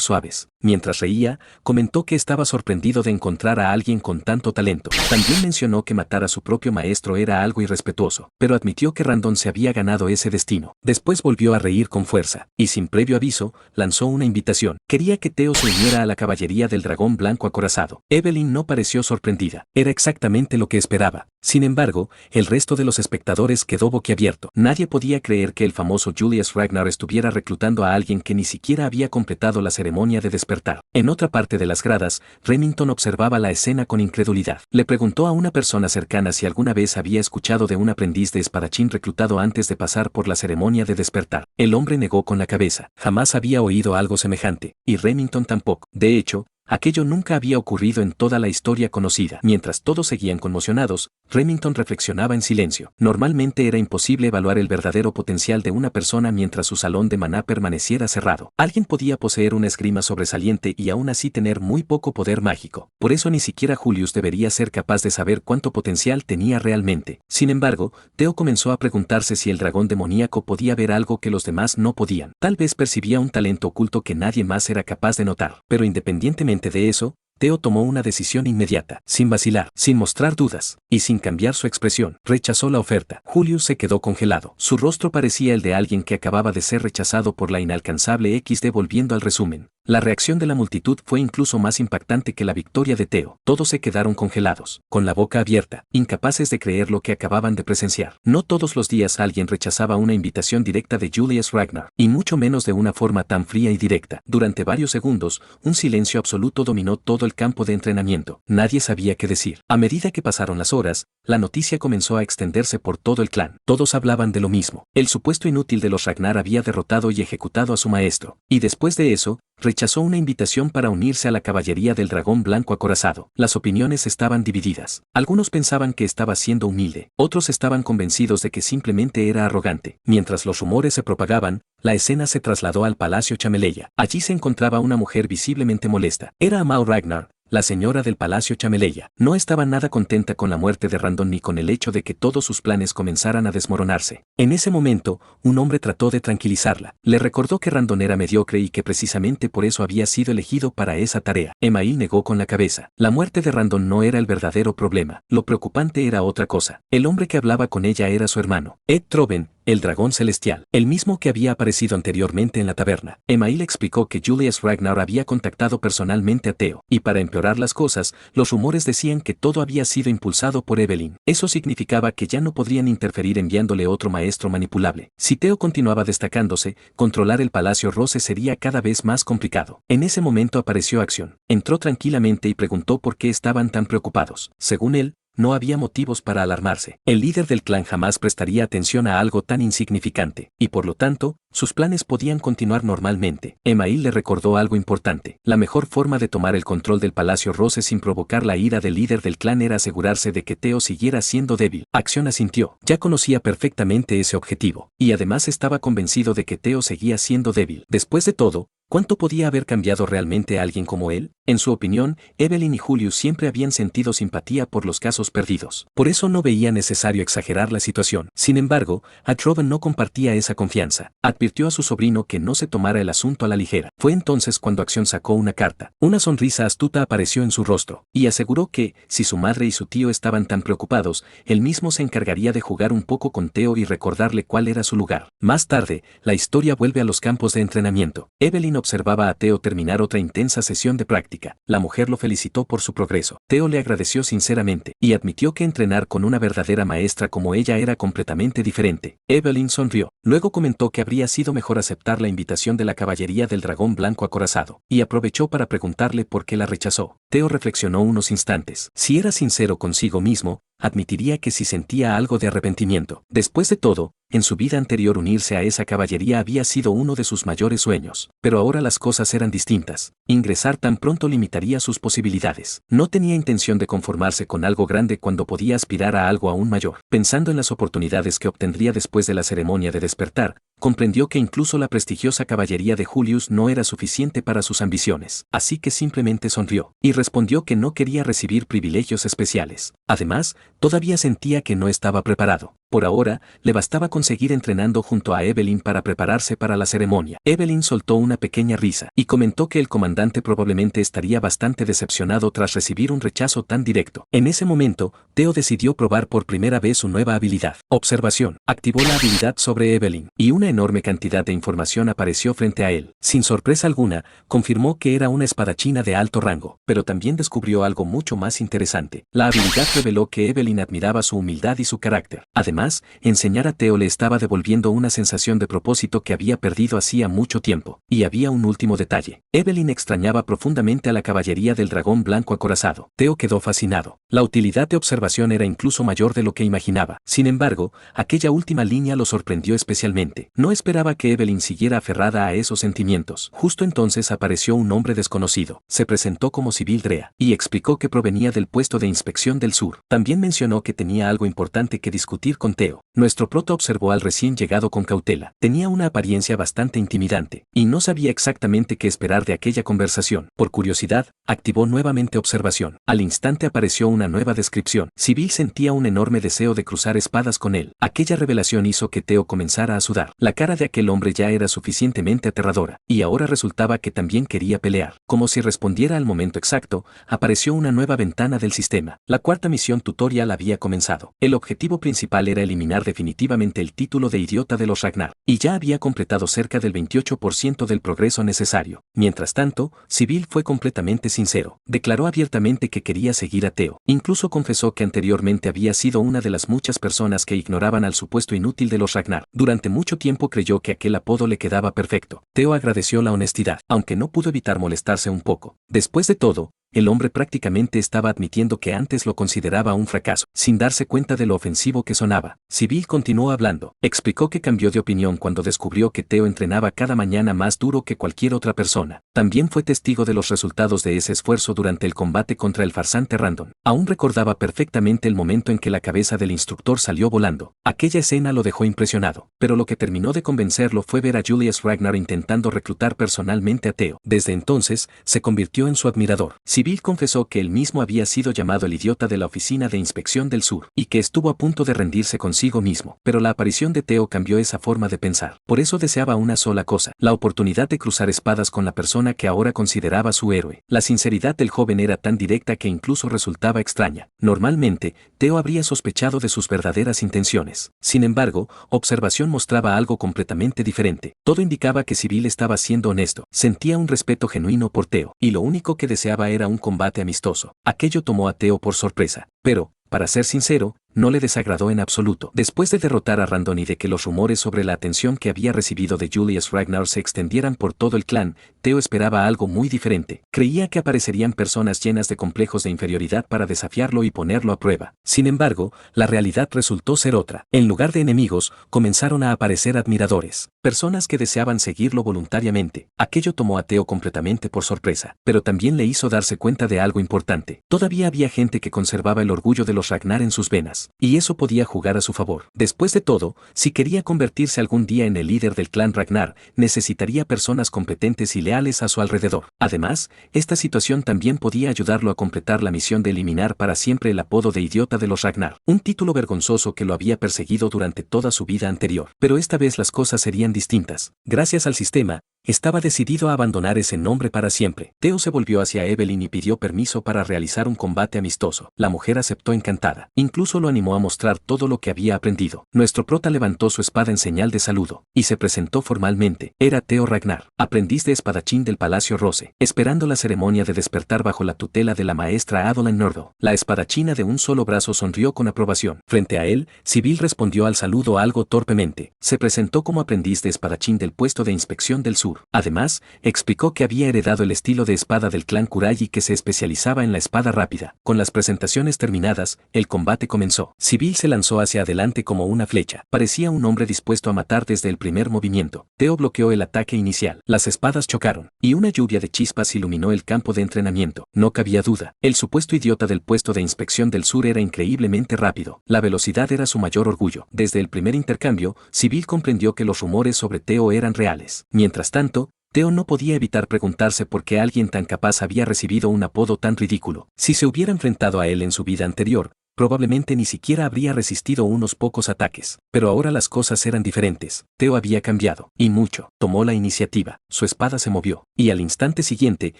suaves. Mientras reía, comentó que estaba sorprendido de encontrar a alguien con tanto talento. También mencionó que matar a su propio maestro era algo irrespetuoso, pero admitió que Randon se había ganado ese destino. Después volvió a reír con fuerza, y sin previo aviso, lanzó una invitación. Quería que Theo se uniera a la caballería del dragón blanco acorazado. Evelyn no pareció sorprendida. Era exactamente lo que esperaba. Sin embargo, el resto de los espectadores quedó boquiabierto. Nadie podía creer que el famoso Julius Ragnar estuviera reclutando a alguien que ni siquiera había completado la ceremonia de despertar. En otra parte de las gradas, Remington observaba la escena con incredulidad. Le preguntó a una persona cercana si alguna vez había escuchado de un aprendiz de espadachín reclutado antes de pasar por la ceremonia de despertar. El hombre negó con la cabeza. Jamás había oído algo semejante, y Remington tampoco. De hecho, aquello nunca había ocurrido en toda la historia conocida. Mientras todos seguían conmocionados, Remington reflexionaba en silencio. Normalmente era imposible evaluar el verdadero potencial de una persona mientras su salón de maná permaneciera cerrado. Alguien podía poseer una esgrima sobresaliente y aún así tener muy poco poder mágico. Por eso ni siquiera Julius debería ser capaz de saber cuánto potencial tenía realmente. Sin embargo, Theo comenzó a preguntarse si el dragón demoníaco podía ver algo que los demás no podían. Tal vez percibía un talento oculto que nadie más era capaz de notar. Pero independientemente de eso, Theo tomó una decisión inmediata, sin vacilar, sin mostrar dudas, y sin cambiar su expresión. Rechazó la oferta. Julius se quedó congelado. Su rostro parecía el de alguien que acababa de ser rechazado por la inalcanzable XD. Volviendo al resumen, la reacción de la multitud fue incluso más impactante que la victoria de Theo. Todos se quedaron congelados, con la boca abierta, incapaces de creer lo que acababan de presenciar. No todos los días alguien rechazaba una invitación directa de Julius Ragnar, y mucho menos de una forma tan fría y directa. Durante varios segundos, un silencio absoluto dominó todo el campo de entrenamiento. Nadie sabía qué decir. A medida que pasaron las horas, la noticia comenzó a extenderse por todo el clan. Todos hablaban de lo mismo. El supuesto inútil de los Ragnar había derrotado y ejecutado a su maestro, y después de eso, rechazó una invitación para unirse a la caballería del dragón blanco acorazado. Las opiniones estaban divididas. Algunos pensaban que estaba siendo humilde, otros estaban convencidos de que simplemente era arrogante. Mientras los rumores se propagaban, la escena se trasladó al Palacio Chameleya. Allí se encontraba una mujer visiblemente molesta. Era Amahl Ragnar, la señora del Palacio Chameleya. No estaba nada contenta con la muerte de Randon ni con el hecho de que todos sus planes comenzaran a desmoronarse. En ese momento, un hombre trató de tranquilizarla. Le recordó que Randon era mediocre y que precisamente por eso había sido elegido para esa tarea. Email negó con la cabeza. La muerte de Randon no era el verdadero problema. Lo preocupante era otra cosa. El hombre que hablaba con ella era su hermano, Ed Troven, el dragón celestial, el mismo que había aparecido anteriormente en la taberna. Email explicó que Julius Ragnar había contactado personalmente a Theo, y para empeorar las cosas, los rumores decían que todo había sido impulsado por Evelyn. Eso significaba que ya no podrían interferir enviándole otro maestro manipulable. Si Theo continuaba destacándose, controlar el Palacio Rose sería cada vez más complicado. En ese momento apareció Acción. Entró tranquilamente y preguntó por qué estaban tan preocupados. Según él, no había motivos para alarmarse. El líder del clan jamás prestaría atención a algo tan insignificante, y por lo tanto, sus planes podían continuar normalmente. Email le recordó algo importante. La mejor forma de tomar el control del Palacio Rose sin provocar la ira del líder del clan era asegurarse de que Theo siguiera siendo débil. Acción asintió. Ya conocía perfectamente ese objetivo, y además estaba convencido de que Theo seguía siendo débil. Después de todo, ¿cuánto podía haber cambiado realmente a alguien como él? En su opinión, Evelyn y Julius siempre habían sentido simpatía por los casos perdidos. Por eso no veía necesario exagerar la situación. Sin embargo, Atroven no compartía esa confianza. Advirtió a su sobrino que no se tomara el asunto a la ligera. Fue entonces cuando Acción sacó una carta. Una sonrisa astuta apareció en su rostro, y aseguró que, si su madre y su tío estaban tan preocupados, él mismo se encargaría de jugar un poco con Theo y recordarle cuál era su lugar. Más tarde, la historia vuelve a los campos de entrenamiento. Evelyn observaba a Theo terminar otra intensa sesión de práctica. La mujer lo felicitó por su progreso. Theo le agradeció sinceramente y admitió que entrenar con una verdadera maestra como ella era completamente diferente. Evelyn sonrió. Luego comentó que habría sido mejor aceptar la invitación de la caballería del dragón blanco acorazado y aprovechó para preguntarle por qué la rechazó. Theo reflexionó unos instantes. Si era sincero consigo mismo, admitiría que sí sentía algo de arrepentimiento. Después de todo, en su vida anterior unirse a esa caballería había sido uno de sus mayores sueños, pero ahora las cosas eran distintas. Ingresar tan pronto limitaría sus posibilidades. No tenía intención de conformarse con algo grande cuando podía aspirar a algo aún mayor. Pensando en las oportunidades que obtendría después de la ceremonia de despertar, comprendió que incluso la prestigiosa caballería de Julius no era suficiente para sus ambiciones. Así que simplemente sonrió y respondió que no quería recibir privilegios especiales. Además, todavía sentía que no estaba preparado. Por ahora, le bastaba conseguir entrenando junto a Evelyn para prepararse para la ceremonia. Evelyn soltó una pequeña risa y comentó que el comandante probablemente estaría bastante decepcionado tras recibir un rechazo tan directo. En ese momento, Theo decidió probar por primera vez su nueva habilidad. Observación. Activó la habilidad sobre Evelyn y una enorme cantidad de información apareció frente a él. Sin sorpresa alguna, confirmó que era una espadachina de alto rango, pero también descubrió algo mucho más interesante. La habilidad reveló que Evelyn admiraba su humildad y su carácter. Además, enseñar a Theo le estaba devolviendo una sensación de propósito que había perdido hacía mucho tiempo. Y había un último detalle. Evelyn extrañaba profundamente a la caballería del dragón blanco acorazado. Theo quedó fascinado. La utilidad de observación era incluso mayor de lo que imaginaba. Sin embargo, aquella última línea lo sorprendió especialmente. No esperaba que Evelyn siguiera aferrada a esos sentimientos. Justo entonces apareció un hombre desconocido. Se presentó como Sybil Drea y explicó que provenía del puesto de inspección del sur. También mencionó que tenía algo importante que discutir con Theo. Nuestro prota observó al recién llegado con cautela. Tenía una apariencia bastante intimidante y no sabía exactamente qué esperar de aquella conversación. Por curiosidad, activó nuevamente observación. Al instante apareció una nueva descripción. Sybil sentía un enorme deseo de cruzar espadas con él. Aquella revelación hizo que Theo comenzara a sudar. La cara de aquel hombre ya era suficientemente aterradora y ahora resultaba que también quería pelear. Como si respondiera al momento exacto, apareció una nueva ventana del sistema. La cuarta misión tutorial había comenzado. El objetivo principal era eliminar definitivamente el título de idiota de los Ragnar, y ya había completado cerca del 28% del progreso necesario. Mientras tanto, Sybil fue completamente sincero. Declaró abiertamente que quería seguir a Theo. Incluso confesó que anteriormente había sido una de las muchas personas que ignoraban al supuesto inútil de los Ragnar. Durante mucho tiempo creyó que aquel apodo le quedaba perfecto. Theo agradeció la honestidad, aunque no pudo evitar molestarse un poco. Después de todo, el hombre prácticamente estaba admitiendo que antes lo consideraba un fracaso, sin darse cuenta de lo ofensivo que sonaba. Sybil continuó hablando. Explicó que cambió de opinión cuando descubrió que Theo entrenaba cada mañana más duro que cualquier otra persona. También fue testigo de los resultados de ese esfuerzo durante el combate contra el farsante Randon. Aún recordaba perfectamente el momento en que la cabeza del instructor salió volando. Aquella escena lo dejó impresionado, pero lo que terminó de convencerlo fue ver a Julius Ragnar intentando reclutar personalmente a Theo. Desde entonces, se convirtió en su admirador. Sybil confesó que él mismo había sido llamado el idiota de la oficina de inspección del sur, y que estuvo a punto de rendirse consigo mismo. Pero la aparición de Theo cambió esa forma de pensar. Por eso deseaba una sola cosa: la oportunidad de cruzar espadas con la persona que ahora consideraba su héroe. La sinceridad del joven era tan directa que incluso resultaba extraña. Normalmente, Theo habría sospechado de sus verdaderas intenciones. Sin embargo, observación mostraba algo completamente diferente. Todo indicaba que Sybil estaba siendo honesto. Sentía un respeto genuino por Theo, y lo único que deseaba era un combate amistoso. Aquello tomó a Theo por sorpresa. Pero, para ser sincero, no le desagradó en absoluto. Después de derrotar a Randon y de que los rumores sobre la atención que había recibido de Julius Ragnar se extendieran por todo el clan, Theo esperaba algo muy diferente. Creía que aparecerían personas llenas de complejos de inferioridad para desafiarlo y ponerlo a prueba. Sin embargo, la realidad resultó ser otra. En lugar de enemigos, comenzaron a aparecer admiradores. Personas que deseaban seguirlo voluntariamente. Aquello tomó a Theo completamente por sorpresa, pero también le hizo darse cuenta de algo importante. Todavía había gente que conservaba el orgullo de los Ragnar en sus venas, y eso podía jugar a su favor. Después de todo, si quería convertirse algún día en el líder del clan Ragnar, necesitaría personas competentes y leales a su alrededor. Además, esta situación también podía ayudarlo a completar la misión de eliminar para siempre el apodo de idiota de los Ragnar, un título vergonzoso que lo había perseguido durante toda su vida anterior. Pero esta vez las cosas serían distintas. Gracias al sistema, Estaba decidido a abandonar ese nombre para siempre. Theo se volvió hacia Evelyn y pidió permiso para realizar un combate amistoso. La mujer aceptó encantada. Incluso lo animó a mostrar todo lo que había aprendido. Nuestro prota levantó su espada en señal de saludo y se presentó formalmente. Era Theo Ragnar, aprendiz de espadachín del Palacio Rose, esperando la ceremonia de despertar bajo la tutela de la maestra Adeline Nordo. La espadachina de un solo brazo sonrió con aprobación. Frente a él, Sybil respondió al saludo algo torpemente. Se presentó como aprendiz de espadachín del puesto de inspección del sur. Además, explicó que había heredado el estilo de espada del clan Kurai y que se especializaba en la espada rápida. Con las presentaciones terminadas, el combate comenzó. Sybil se lanzó hacia adelante como una flecha. Parecía un hombre dispuesto a matar desde el primer movimiento. Theo bloqueó el ataque inicial. Las espadas chocaron, y una lluvia de chispas iluminó el campo de entrenamiento. No cabía duda. El supuesto idiota del puesto de inspección del sur era increíblemente rápido. La velocidad era su mayor orgullo. Desde el primer intercambio, Sybil comprendió que los rumores sobre Theo eran reales. Mientras tanto, Theo no podía evitar preguntarse por qué alguien tan capaz había recibido un apodo tan ridículo. Si se hubiera enfrentado a él en su vida anterior, probablemente ni siquiera habría resistido unos pocos ataques. Pero ahora las cosas eran diferentes. Theo había cambiado, y mucho. Tomó la iniciativa, su espada se movió, y al instante siguiente,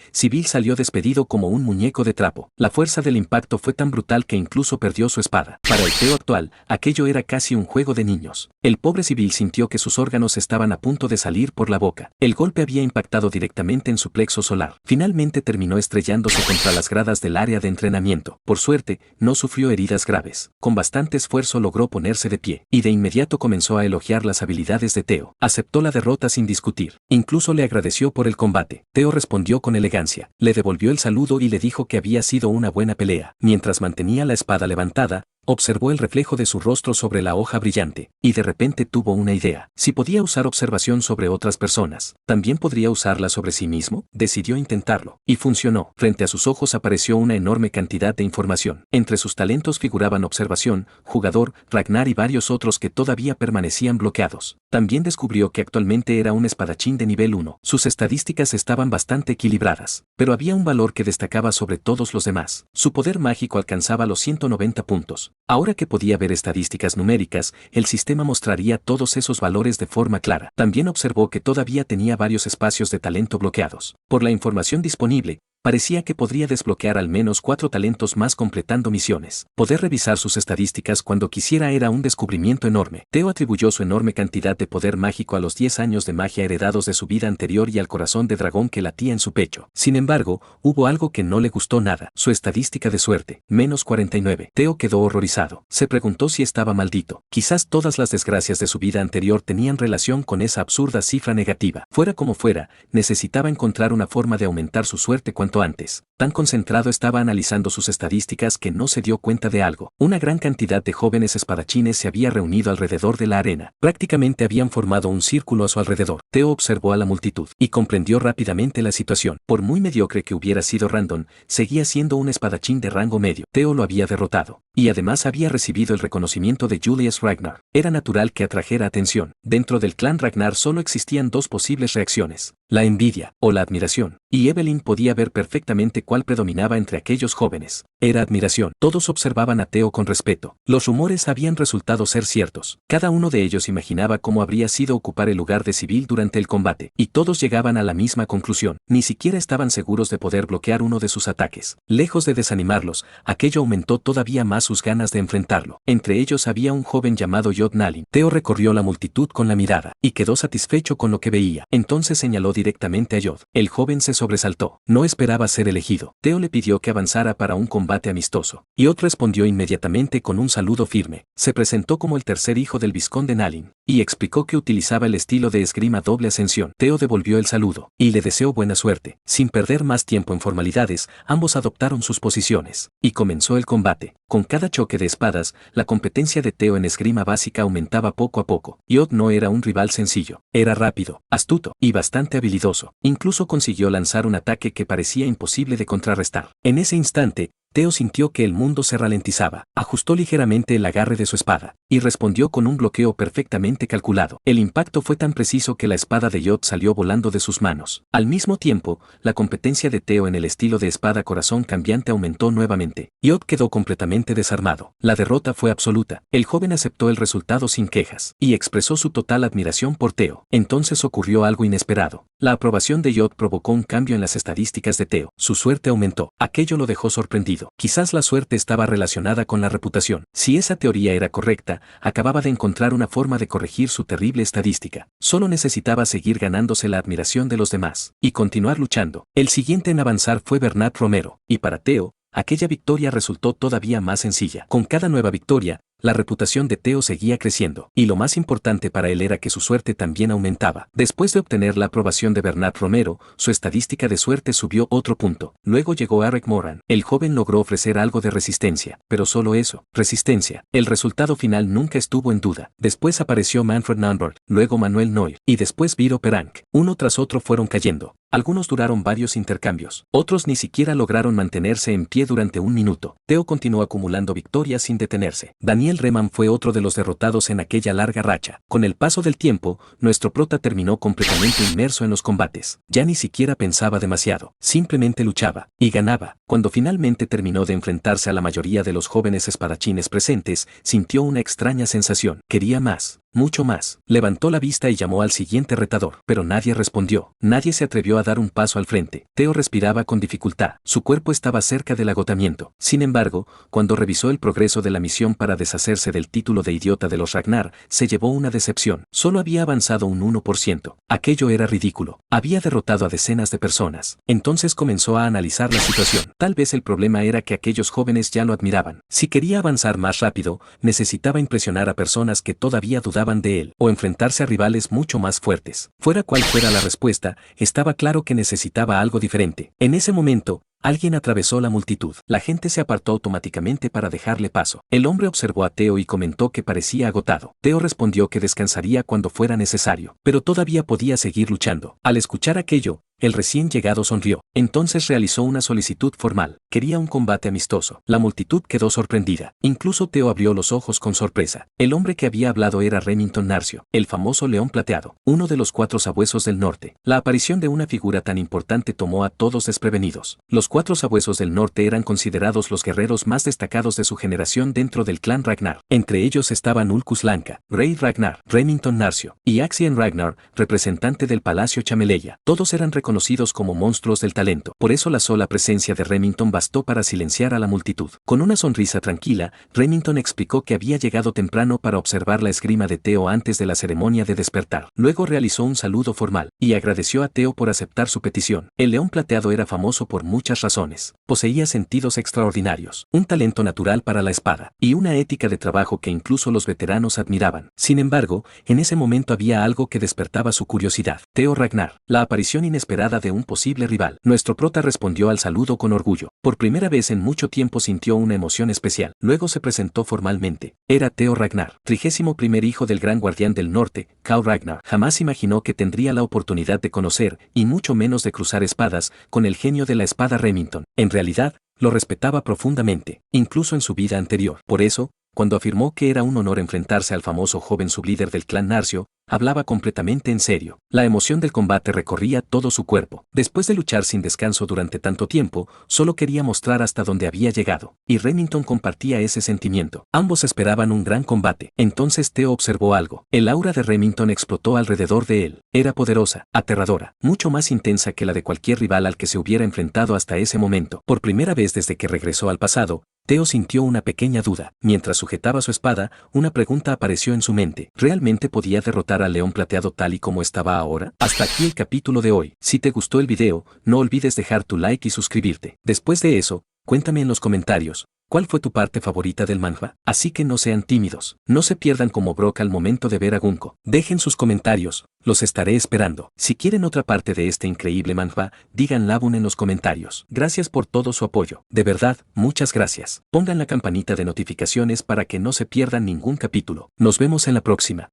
Sybil salió despedido como un muñeco de trapo. La fuerza del impacto fue tan brutal que incluso perdió su espada. Para el Theo actual, aquello era casi un juego de niños. El pobre Sybil sintió que sus órganos estaban a punto de salir por la boca. El golpe había impactado directamente en su plexo solar. Finalmente terminó estrellándose contra las gradas del área de entrenamiento. Por suerte, no sufrió heridas graves. Con bastante esfuerzo logró ponerse de pie, y de inmediato comenzó a elogiar las habilidades de Theo. Aceptó la derrota sin discutir. Incluso le agradeció por el combate. Theo respondió con elegancia, le devolvió el saludo y le dijo que había sido una buena pelea. Mientras mantenía la espada levantada, observó el reflejo de su rostro sobre la hoja brillante, y de repente tuvo una idea. Si podía usar observación sobre otras personas, ¿también podría usarla sobre sí mismo? Decidió intentarlo, y funcionó. Frente a sus ojos apareció una enorme cantidad de información. Entre sus talentos figuraban observación, jugador, Ragnar y varios otros que todavía permanecían bloqueados. También descubrió que actualmente era un espadachín de nivel 1. Sus estadísticas estaban bastante equilibradas, pero había un valor que destacaba sobre todos los demás. Su poder mágico alcanzaba los 190 puntos. Ahora que podía ver estadísticas numéricas, el sistema mostraría todos esos valores de forma clara. También observó que todavía tenía varios espacios de talento bloqueados. Por la información disponible, parecía que podría desbloquear al menos 4 talentos más completando misiones. Poder revisar sus estadísticas cuando quisiera era un descubrimiento enorme. Theo atribuyó su enorme cantidad de poder mágico a los 10 años de magia heredados de su vida anterior y al corazón de dragón que latía en su pecho. Sin embargo, hubo algo que no le gustó nada. Su estadística de suerte, menos 49. Theo quedó horrorizado. Se preguntó si estaba maldito. Quizás todas las desgracias de su vida anterior tenían relación con esa absurda cifra negativa. Fuera como fuera, necesitaba encontrar una forma de aumentar su suerte cuanto antes. Tan concentrado estaba analizando sus estadísticas que no se dio cuenta de algo. Una gran cantidad de jóvenes espadachines se había reunido alrededor de la arena. Prácticamente habían formado un círculo a su alrededor. Theo observó a la multitud y comprendió rápidamente la situación. Por muy mediocre que hubiera sido Randon, seguía siendo un espadachín de rango medio. Theo lo había derrotado. Y además había recibido el reconocimiento de Julius Ragnar. Era natural que atrajera atención. Dentro del clan Ragnar solo existían dos posibles reacciones: la envidia o la admiración. Y Evelyn podía ver perfectamente cuál predominaba entre aquellos jóvenes. Era admiración. Todos observaban a Theo con respeto. Los rumores habían resultado ser ciertos. Cada uno de ellos imaginaba cómo habría sido ocupar el lugar de Sybil durante el combate. Y todos llegaban a la misma conclusión. Ni siquiera estaban seguros de poder bloquear uno de sus ataques. Lejos de desanimarlos, aquello aumentó todavía más sus ganas de enfrentarlo. Entre ellos había un joven llamado Jod Nalin. Theo recorrió la multitud con la mirada, y quedó satisfecho con lo que veía. Entonces señaló directamente a Jod. El joven se sobresaltó. No esperaba ser elegido. Theo le pidió que avanzara para un combate amistoso. Jod respondió inmediatamente con un saludo firme. Se presentó como el tercer hijo del vizconde Nalin, y explicó que utilizaba el estilo de esgrima doble ascensión. Theo devolvió el saludo, y le deseó buena suerte. Sin perder más tiempo en formalidades, ambos adoptaron sus posiciones, y comenzó el combate. Con cada choque de espadas, la competencia de Theo en esgrima básica aumentaba poco a poco. Jod no era un rival sencillo. Era rápido, astuto, y bastante habilidoso. Incluso consiguió lanzar un ataque que parecía imposible de contrarrestar. En ese instante, Teo sintió que el mundo se ralentizaba. Ajustó ligeramente el agarre de su espada y respondió con un bloqueo perfectamente calculado. El impacto fue tan preciso que la espada de Yod salió volando de sus manos. Al mismo tiempo, la competencia de Teo en el estilo de espada corazón cambiante aumentó nuevamente. Yod quedó completamente desarmado. La derrota fue absoluta. El joven aceptó el resultado sin quejas y expresó su total admiración por Teo. Entonces ocurrió algo inesperado. La aprobación de Yod provocó un cambio en las estadísticas de Teo. Su suerte aumentó. Aquello lo dejó sorprendido. Quizás la suerte estaba relacionada con la reputación. Si esa teoría era correcta, acababa de encontrar una forma de corregir su terrible estadística. Solo necesitaba seguir ganándose la admiración de los demás y continuar luchando. El siguiente en avanzar fue Bernat Romero, y para Teo, aquella victoria resultó todavía más sencilla. Con cada nueva victoria, la reputación de Teo seguía creciendo, y lo más importante para él era que su suerte también aumentaba. Después de obtener la aprobación de Bernat Romero, su estadística de suerte subió otro punto. Luego llegó Eric Moran. El joven logró ofrecer algo de resistencia, pero solo eso, resistencia. El resultado final nunca estuvo en duda. Después apareció Manfred Nambert, luego Manuel Neuer, y después Viro Perank. Uno tras otro fueron cayendo. Algunos duraron varios intercambios, otros ni siquiera lograron mantenerse en pie durante un minuto. Teo continuó acumulando victorias sin detenerse. Daniel Reman fue otro de los derrotados en aquella larga racha. Con el paso del tiempo, nuestro prota terminó completamente inmerso en los combates. Ya ni siquiera pensaba demasiado, simplemente luchaba, y ganaba. Cuando finalmente terminó de enfrentarse a la mayoría de los jóvenes espadachines presentes, sintió una extraña sensación. Quería más. Mucho más. Levantó la vista y llamó al siguiente retador, pero nadie respondió. Nadie se atrevió a dar un paso al frente. Teo respiraba con dificultad. Su cuerpo estaba cerca del agotamiento. Sin embargo, cuando revisó el progreso de la misión para deshacerse del título de idiota de los Ragnar, se llevó una decepción. Solo había avanzado un 1%. Aquello era ridículo. Había derrotado a decenas de personas. Entonces comenzó a analizar la situación. Tal vez el problema era que aquellos jóvenes ya lo admiraban. Si quería avanzar más rápido, necesitaba impresionar a personas que todavía dudaban de él, o enfrentarse a rivales mucho más fuertes. Fuera cual fuera la respuesta, estaba claro que necesitaba algo diferente. En ese momento, alguien atravesó la multitud. La gente se apartó automáticamente para dejarle paso. El hombre observó a Teo y comentó que parecía agotado. Teo respondió que descansaría cuando fuera necesario, pero todavía podía seguir luchando. Al escuchar aquello, el recién llegado sonrió. Entonces realizó una solicitud formal. Quería un combate amistoso. La multitud quedó sorprendida. Incluso Teo abrió los ojos con sorpresa. El hombre que había hablado era Remington Narcio, el famoso león plateado, uno de los 4 sabuesos del norte. La aparición de una figura tan importante tomó a todos desprevenidos. Los 4 sabuesos del norte eran considerados los guerreros más destacados de su generación dentro del clan Ragnar. Entre ellos estaban Ulcus Lanka, Rey Ragnar, Remington Narcio, y Axien Ragnar, representante del Palacio Chameleya. Todos eran reconocidos como monstruos del talento. Por eso la sola presencia de Remington bastó para silenciar a la multitud. Con una sonrisa tranquila, Remington explicó que había llegado temprano para observar la esgrima de Teo antes de la ceremonia de despertar. Luego realizó un saludo formal y agradeció a Teo por aceptar su petición. El león plateado era famoso por muchas razones. Poseía sentidos extraordinarios, un talento natural para la espada y una ética de trabajo que incluso los veteranos admiraban. Sin embargo, en ese momento había algo que despertaba su curiosidad. Teo Ragnar, la aparición inesperada de un posible rival. Nuestro prota respondió al saludo con orgullo. Por primera vez en mucho tiempo sintió una emoción especial. Luego se presentó formalmente. Era Teo Ragnar, 31º hijo del gran guardián del norte, Khal Ragnar. Jamás imaginó que tendría la oportunidad de conocer, y mucho menos de cruzar espadas, con el genio de la espada Remington. En realidad, lo respetaba profundamente, incluso en su vida anterior. Por eso, cuando afirmó que era un honor enfrentarse al famoso joven sublíder del clan Narcio, hablaba completamente en serio. La emoción del combate recorría todo su cuerpo. Después de luchar sin descanso durante tanto tiempo, solo quería mostrar hasta dónde había llegado, y Remington compartía ese sentimiento. Ambos esperaban un gran combate. Entonces Teo observó algo. El aura de Remington explotó alrededor de él. Era poderosa, aterradora, mucho más intensa que la de cualquier rival al que se hubiera enfrentado hasta ese momento. Por primera vez desde que regresó al pasado, Teo sintió una pequeña duda. Mientras sujetaba su espada, una pregunta apareció en su mente. ¿Realmente podía derrotar al león plateado tal y como estaba ahora? Hasta aquí el capítulo de hoy. Si te gustó el video, no olvides dejar tu like y suscribirte. Después de eso, cuéntame en los comentarios, ¿cuál fue tu parte favorita del manhwa? Así que no sean tímidos. No se pierdan como Brock al momento de ver a Gunko. Dejen sus comentarios, los estaré esperando. Si quieren otra parte de este increíble manhwa, digan Labun en los comentarios. Gracias por todo su apoyo. De verdad, muchas gracias. Pongan la campanita de notificaciones para que no se pierdan ningún capítulo. Nos vemos en la próxima.